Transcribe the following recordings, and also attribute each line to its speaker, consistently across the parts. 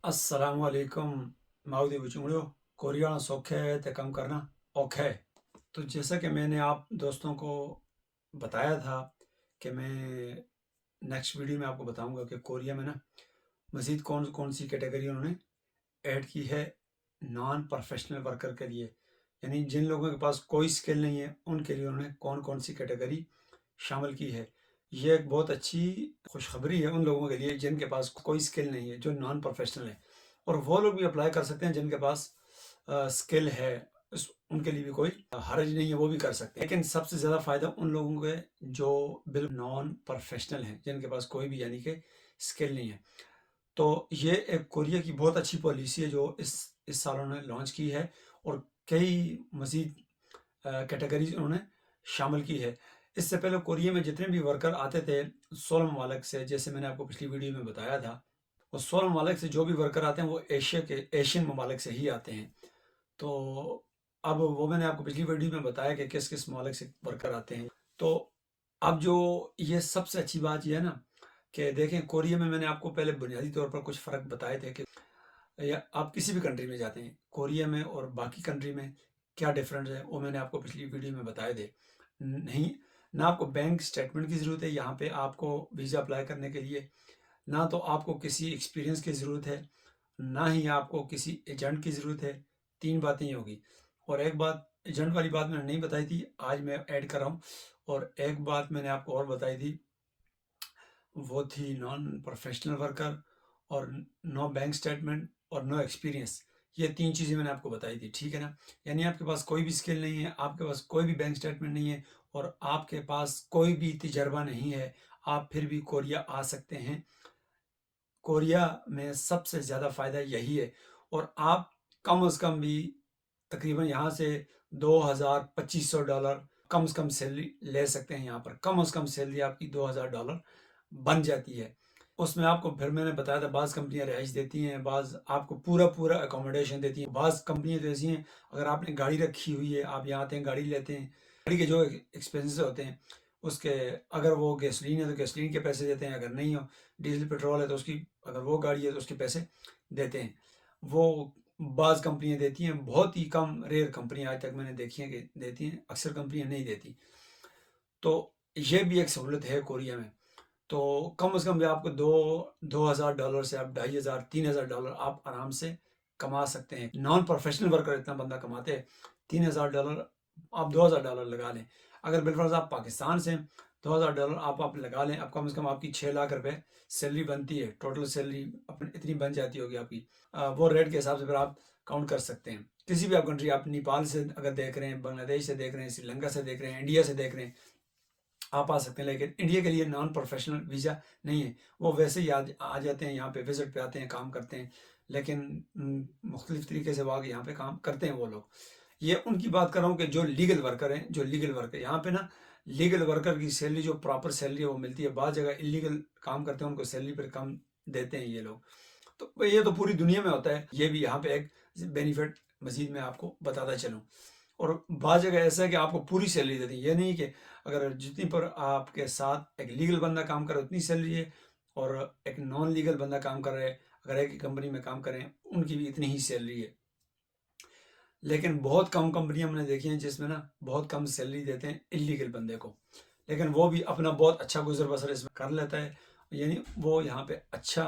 Speaker 1: अस्सलाम वालेकुम। माउदी बचूड़ो कोरियाना सौखे है ते कम करना औखा है। तो जैसा कि मैंने आप दोस्तों को बताया था कि मैं नेक्स्ट वीडियो में आपको बताऊंगा कि कोरिया में ना मज़ीद कौन कौन सी कैटेगरी उन्होंने ऐड की है नॉन प्रोफेशनल वर्कर के लिए, यानी जिन लोगों के पास कोई स्किल नहीं है उनके लिए उन्होंने कौन कौन सी कैटेगरी शामिल की है। ये एक बहुत अच्छी खुशखबरी है उन लोगों के लिए जिनके पास कोई स्किल नहीं है, जो नॉन प्रोफेशनल है, और वो लोग भी अप्लाई कर सकते हैं जिनके पास स्किल है। उनके लिए भी कोई हर्ज नहीं है, वो भी कर सकते हैं। लेकिन सबसे ज़्यादा फ़ायदा उन लोगों को है जो बिल्कुल नॉन प्रोफेशनल हैं, जिनके पास कोई भी यानी कि स्किल नहीं है। तो ये एक कोरिया की बहुत अच्छी पॉलिसी है जो इस साल उन्होंने लॉन्च की है, और कई मज़ीद कैटेगरीज उन्होंने शामिल की है। इससे पहले कोरिया में जितने भी वर्कर आते थे 16 ममालिक से, जैसे मैंने आपको पिछली वीडियो में बताया था, वो 16 ममालिक से जो भी वर्कर आते हैं वो एशियन ममालिक से ही आते हैं। तो अब वो मैंने आपको पिछली वीडियो में बताया कि किस किस ममालिक से वर्कर आते हैं। तो अब जो ये सबसे अच्छी बात यह है ना कि देखें, कोरिया में मैंने आपको पहले बुनियादी तौर पर कुछ फ़र्क बताए थे कि या आप किसी भी कंट्री में जाते हैं, कोरिया में और बाकी कंट्री में क्या डिफरेंस है, वो मैंने आपको पिछली वीडियो में बताए थे। नहीं, ना आपको बैंक स्टेटमेंट की ज़रूरत है यहाँ पे आपको वीज़ा अप्लाई करने के लिए, ना तो आपको किसी एक्सपीरियंस की ज़रूरत है, ना ही आपको किसी एजेंट की ज़रूरत है। तीन बातें ही होगी। और एक बात, एजेंट वाली बात मैंने नहीं बताई थी, आज मैं ऐड कर रहा हूँ। और एक बात मैंने आपको और बताई थी, वो थी नॉन प्रोफेशनल वर्कर और नो बैंक स्टेटमेंट और नो एक्सपीरियंस। ये तीन चीज़ें मैंने आपको बताई थी, ठीक है ना। यानी आपके पास कोई भी स्किल नहीं है, आपके पास कोई भी बैंक स्टेटमेंट नहीं है, और आपके पास कोई भी तजर्बा नहीं है, आप फिर भी कोरिया आ सकते हैं। कोरिया में सबसे ज़्यादा फ़ायदा यही है। और आप कम से कम भी तकरीबन यहाँ से $2,000 $2,500 कम से कम सैलरी ले सकते हैं। यहाँ पर कम से कम सैलरी आपकी $2,000 बन जाती है। उसमें आपको फिर मैंने बताया था, बाज़ कंपनियाँ रिहाइश देती हैं, बाज़ आपको पूरा पूरा अकोमोडेशन देती हैं। बाज़ कंपनियाँ तो ऐसी हैं, अगर आपने गाड़ी रखी हुई है, आप यहाँ आते हैं गाड़ी लेते हैं, गाड़ी के जो एक्सपेंसेस होते हैं उसके, अगर वो गैसोलीन है तो गैसोलीन के पैसे देते हैं, अगर नहीं हो डीजल पेट्रोल है तो उसकी, अगर वो गाड़ी है तो उसके पैसे देते हैं। वो बाज़ कंपनियाँ देती हैं, बहुत ही कम रेयर कंपनियाँ आज तक मैंने देखी हैं कि देती हैं, अक्सर कंपनियाँ नहीं देती। तो ये भी एक सहूलत है कोरिया में। तो कम से कम भी आपको $2,000 से आप $2,500 $3,000 आप आराम से कमा सकते हैं। नॉन प्रोफेशनल वर्कर इतना बंदा कमाते हैं, $3,000 आप $2,000 लगा लें। अगर बिलफर्ज आप पाकिस्तान से $2,000 आप लगा लें, अब कम से कम आपकी ₹6,00,000 सैलरी बनती है, टोटल सैलरी अपनी इतनी बन जाती होगी आपकी। वो रेट के हिसाब से फिर आप काउंट कर सकते हैं। किसी भी आप कंट्री, आप नेपाल से अगर देख रहे हैं, बांग्लादेश से देख रहे हैं, श्रीलंका से देख रहे हैं, इंडिया से देख रहे हैं, आप आ सकते हैं। लेकिन इंडिया के लिए नॉन प्रोफेशनल वीज़ा नहीं है, वो वैसे ही आ जाते हैं, यहाँ पे विजिट पे आते हैं, काम करते हैं, लेकिन मुख्तलिफ तरीके से वहाँ यहाँ पे काम करते हैं वो लोग। ये उनकी बात कर रहा हूँ कि जो लीगल वर्कर हैं, जो लीगल वर्कर यहाँ पे ना, लीगल वर्कर की सैलरी जो प्रॉपर सैलरी है वो मिलती है। बाद जगह इलीगल काम करते हैं उनको सैलरी पर कम देते हैं ये लोग। तो ये तो पूरी दुनिया में होता है, ये भी यहाँ पे एक बेनिफिट मजीद मैं आपको बताता चलूँ। और बाज़ जगह ऐसा है कि आपको पूरी सैलरी देती है, ये नहीं कि अगर जितनी पर आपके साथ एक लीगल बंदा काम करे उतनी सैलरी है, और एक नॉन लीगल बंदा काम कर रहा है, अगर एक ही कंपनी में काम करें उनकी भी इतनी ही सैलरी है। लेकिन बहुत कम कंपनियां मैंने देखी हैं जिसमें ना बहुत कम सैलरी देते हैं इलीगल बंदे को, लेकिन वो भी अपना बहुत अच्छा गुजर बसर इसमें कर लेता है। यानी वो यहाँ पे अच्छा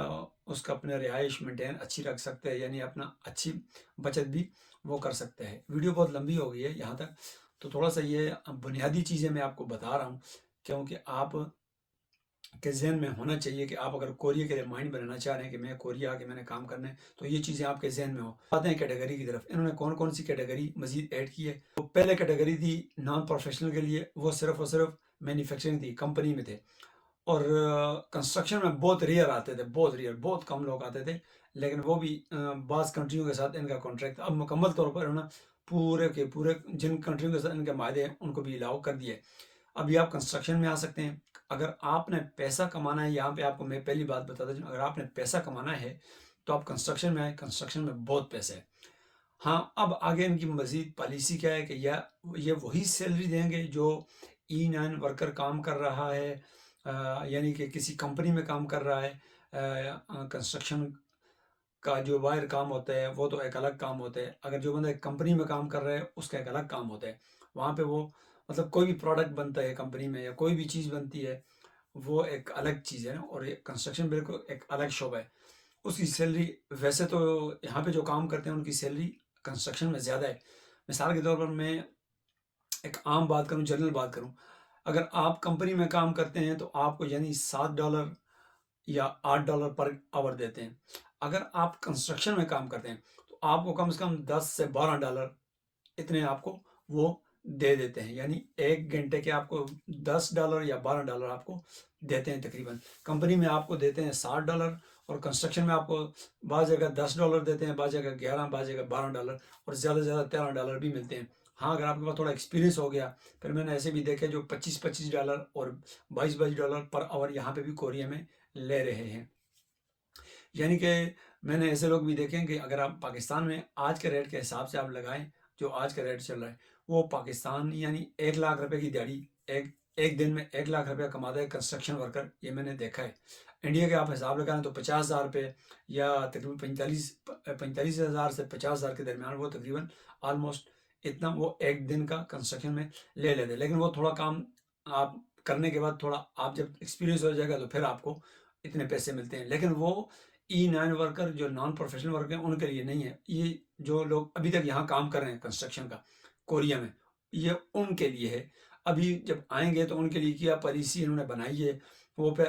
Speaker 1: उसका अपने रिहाइश मेंटेन अच्छी रख सकते हैं, यानी अपना अच्छी बचत भी वो कर सकते हैं। वीडियो बहुत लंबी हो गई है यहाँ तक, तो थोड़ा सा ये बुनियादी चीज़ें मैं आपको बता रहा हूँ, क्योंकि आप के जहन में होना चाहिए कि आप अगर कोरिया के लिए माइंड बनाना चाह रहे हैं कि मैं कोरिया आके मैंने काम करना है, तो ये चीज़ें आपके जहन में हो। आते हैं कैटेगरी की तरफ, इन्होंने कौन कौन सी कैटेगरी मजीद ऐड की है। तो पहले कैटेगरी थी नॉन प्रोफेशनल के लिए, वो सिर्फ और सिर्फ मैन्युफैक्चरिंग थी, कंपनी में थे, और कंस्ट्रक्शन में बहुत रेयर आते थे, बहुत रेयर, बहुत कम लोग आते थे। लेकिन वो भी बाज़ कंट्रियों के साथ इनका कॉन्ट्रैक्ट अब मुकम्मल तौर पर इन्होंने पूरे के पूरे जिन कंट्रियों के साथ इनके मायदे हैं उनको भी अलाउ कर दिए। अभी आप कंस्ट्रक्शन में आ सकते हैं। अगर आपने पैसा कमाना है, यहाँ पे आपको मैं पहली बात बताता हूँ, अगर आपने पैसा कमाना है तो आप कंस्ट्रक्शन में आए, कंस्ट्रक्शन में बहुत पैसे है। हाँ, अब आगे इनकी मजीद पॉलिसी क्या है कि ये वही सैलरी देंगे जो E9 वर्कर काम कर रहा है, यानी कि किसी कंपनी में काम कर रहा है कंस्ट्रक्शन کا جو باہر کام ہوتا ہے وہ تو ایک الگ کام ہوتا ہے، اگر جو بندہ ایک کمپنی میں کام کر رہا ہے اس کا ایک الگ کام ہوتا ہے۔ وہاں پہ وہ مطلب کوئی بھی پروڈکٹ بنتا ہے کمپنی میں یا کوئی بھی چیز بنتی ہے، وہ ایک الگ چیز ہے نا، اور یہ کنسٹرکشن بالکل ایک الگ شعبہ ہے۔ اس کی سیلری ویسے تو یہاں پہ جو کام کرتے ہیں ان کی سیلری کنسٹرکشن میں زیادہ ہے۔ مثال کے طور پر میں ایک عام بات کروں، جنرل بات کروں، اگر آپ کمپنی میں کام کرتے ہیں تو آپ کو یعنی $7 یا $8 پر آور دیتے ہیں۔ اگر آپ کنسٹرکشن میں کام کرتے ہیں تو آپ کو کم سے کم $10 سے $12 اتنے آپ کو وہ دے دیتے ہیں، یعنی 1 گھنٹے کے آپ کو $10 یا $12 آپ کو دیتے ہیں تقریباً۔ کمپنی میں آپ کو دیتے ہیں $60 اور کنسٹرکشن میں آپ کو بعض جگہ $10 دیتے ہیں، بعض جگہ 11، بعض جگہ $12 اور زیادہ سے زیادہ $13 بھی ملتے ہیں۔ ہاں اگر آپ کے پاس تھوڑا ایکسپیرینس ہو گیا، پھر میں نے ایسے بھی دیکھے جو $25 اور $22 پر آور یہاں پہ بھی کوریا میں لے رہے ہیں۔ یعنی کہ میں نے ایسے لوگ بھی دیکھے ہیں کہ اگر آپ پاکستان میں آج کے ریٹ کے حساب سے آپ لگائیں، جو آج کا ریٹ چل رہا ہے، وہ پاکستان یعنی 1 لاکھ روپے کی دیہڑی ایک دن میں 1 لاکھ روپیہ کماتا ہے کنسٹرکشن ورکر، یہ میں نے دیکھا ہے۔ انڈیا کے آپ حساب لگائیں تو 50,000 روپے یا تقریباً 45,000 سے 50,000 کے درمیان وہ تقریباً آلموسٹ اتنا وہ ایک دن کا کنسٹرکشن میں لے لیتے ہیں۔ لیکن وہ تھوڑا کام آپ کرنے کے بعد تھوڑا آپ جب ایکسپیرینس ہو جائے گا تو پھر آپ کو اتنے پیسے ملتے ہیں۔ لیکن وہ E9 ورکر جو نان پروفیشنل ورکر ہیں ان کے لیے نہیں ہے، یہ جو لوگ ابھی تک یہاں کام کر رہے ہیں کنسٹرکشن کا کوریا میں، یہ ان کے لیے ہے۔ ابھی جب آئیں گے تو ان کے لیے کیا پالیسی انہوں نے بنائی ہے، وہ پھر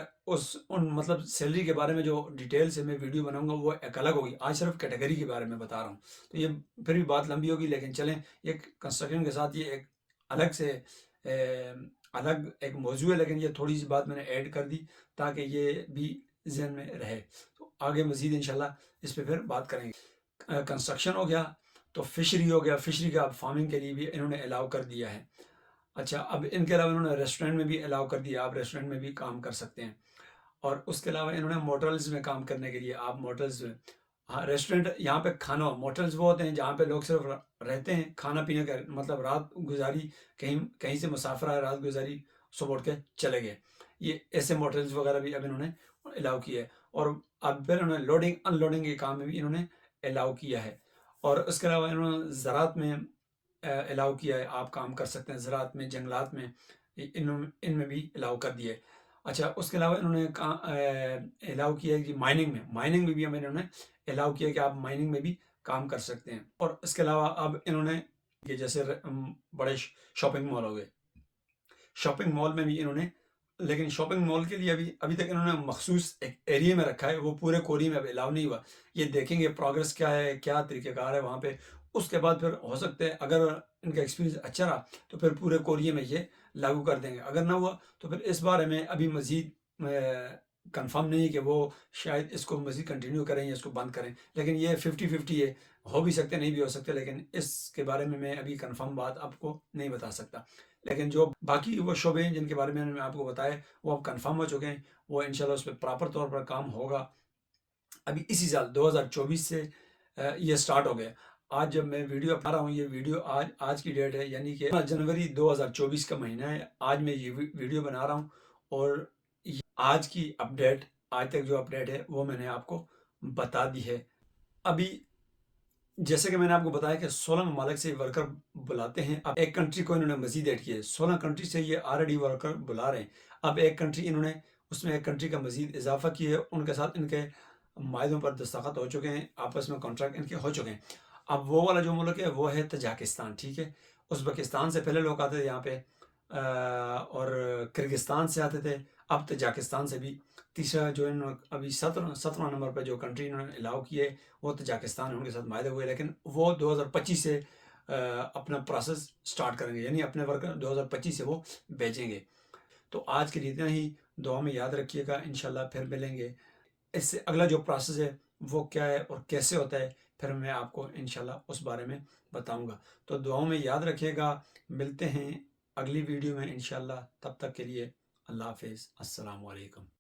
Speaker 1: ان مطلب سیلری کے بارے میں جو ڈیٹیل سے میں ویڈیو بناؤں گا وہ ایک الگ ہوگی۔ آج صرف کیٹیگری کے بارے میں بتا رہا ہوں تو یہ پھر بھی بات لمبی ہوگی، لیکن چلیں یہ کنسٹرکشن کے ساتھ یہ ایک الگ سے الگ ایک موضوع ہے، لیکن یہ تھوڑی سی بات میں نے ایڈ کر دی تاکہ یہ بھی ذہن میں رہے۔ تو آگے مزید انشاءاللہ اس پہ پھر بات کریں گے۔ کنسٹرکشن ہو گیا تو فشری ہو گیا، فشری کا فارمنگ کے لیے بھی انہوں نے الاؤ کر دیا ہے۔ اچھا، اب ان کے علاوہ انہوں نے ریسٹورینٹ میں بھی الاؤ کر دیا، آپ ریسٹورینٹ میں بھی کام کر سکتے ہیں۔ اور اس کے علاوہ انہوں نے موٹلز میں کام کرنے کے لیے آپ موٹلز میں، ہاں ریسٹورینٹ یہاں پہ کھانا، موٹلز وہ ہوتے ہیں جہاں پہ لوگ صرف رہتے ہیں، کھانا پینے کا مطلب رات گزاری، کہیں سے مسافر آئے رات گزاری صبح اٹھ کے چلے گئے، یہ ایسے موٹلز وغیرہ بھی اب انہوں نے الاؤ کیا ہے۔ اور اب پھر انہوں نے لوڈنگ ان لوڈنگ کے کام میں بھی انہوں نے الاؤ کیا ہے۔ اور اس کے علاوہ انہوں نے زراعت میں الاؤ کیا ہے، آپ کام کر سکتے ہیں زراعت میں، جنگلات میں، ان میں بھی الاؤ کر دیا ہے۔ اچھا، اس کے علاوہ انہوں نے الاؤ کیا ہے کہ مائننگ میں بھی انہوں نے الاؤ کیا ہے کہ آپ مائننگ میں بھی کام کر سکتے ہیں۔ اور اس کے علاوہ اب انہوں نے یہ جیسے بڑے شاپنگ مال ہو گئے، شاپنگ مال میں بھی انہوں نے، لیکن شاپنگ مال کے لیے ابھی تک انہوں نے مخصوص ایک ایریے میں رکھا ہے، وہ پورے کوریا میں اب الاؤ نہیں ہوا۔ یہ دیکھیں گے پروگرس کیا ہے، کیا طریقہ کار ہے وہاں پہ، اس کے بعد پھر ہو سکتا ہے اگر ان کا ایکسپیرینس اچھا رہا تو پھر پورے کوریا میں یہ لاگو کر دیں گے، اگر نہ ہوا تو پھر اس بارے میں ابھی مزید کنفرم نہیں ہے کہ وہ شاید اس کو مزید کنٹینیو کریں یا اس کو بند کریں، لیکن یہ 50-50 ہے، ہو بھی سکتے نہیں بھی ہو سکتے، لیکن اس کے بارے میں ابھی کنفرم بات آپ کو نہیں بتا سکتا۔ لیکن جو باقی وہ شعبے ہیں جن کے بارے میں نے آپ کو بتایا وہ اب کنفرم ہو چکے ہیں، وہ انشاءاللہ اس پہ پراپر طور پر کام ہوگا۔ ابھی اسی سال 2024 سے یہ سٹارٹ ہو گیا۔ آج جب میں ویڈیو بنا رہا ہوں، یہ ویڈیو آج کی ڈیٹ ہے، یعنی کہ جنوری 2024 کا مہینہ ہے، آج میں یہ ویڈیو بنا رہا ہوں، اور آج کی اپڈیٹ، آج تک جو اپڈیٹ ہے وہ میں نے آپ کو بتا دی ہے۔ ابھی جیسے کہ میں نے آپ کو بتایا کہ 16 ممالک سے ورکر بلاتے ہیں، اب ایک کنٹری کو انہوں نے مزید ایڈ کیا ہے، 16 کنٹری سے یہ آلریڈی ورکر بلا رہے ہیں، اب ایک کنٹری انہوں نے اس میں ایک کنٹری کا مزید اضافہ کیا ہے، ان کے ساتھ ان کے معاہدوں پر دستخط ہو چکے ہیں، آپس میں کانٹریکٹ ان کے ہو چکے ہیں۔ اب وہ والا جو ملک ہے وہ ہے تاجکستان، ٹھیک ہے، ازبکستان سے پہلے لوگ آتے تھے یہاں پہ، اور کرگستان سے آتے تھے، اب تاجکستان سے بھی۔ تیسرا جو انہوں نے ابھی 17واں نمبر پہ جو کنٹری انہوں نے الاؤ کیے وہ تاجکستان ہے، ان کے ساتھ معاہدے ہوئے، لیکن وہ 2025 سے اپنا پروسیس سٹارٹ کریں گے، یعنی اپنے ورکر 2025 سے وہ بھیجیں گے۔ تو آج کے لیے اتنا ہی، دعا میں یاد رکھیے گا، انشاءاللہ پھر ملیں گے۔ اس سے اگلا جو پروسیس ہے وہ کیا ہے اور کیسے ہوتا ہے پھر میں آپ کو انشاءاللہ اس بارے میں بتاؤں گا۔ تو دعاؤں میں یاد رکھیے گا، ملتے ہیں اگلی ویڈیو میں انشاءاللہ، تب تک کے لیے اللہ حافظ، السلام علیکم۔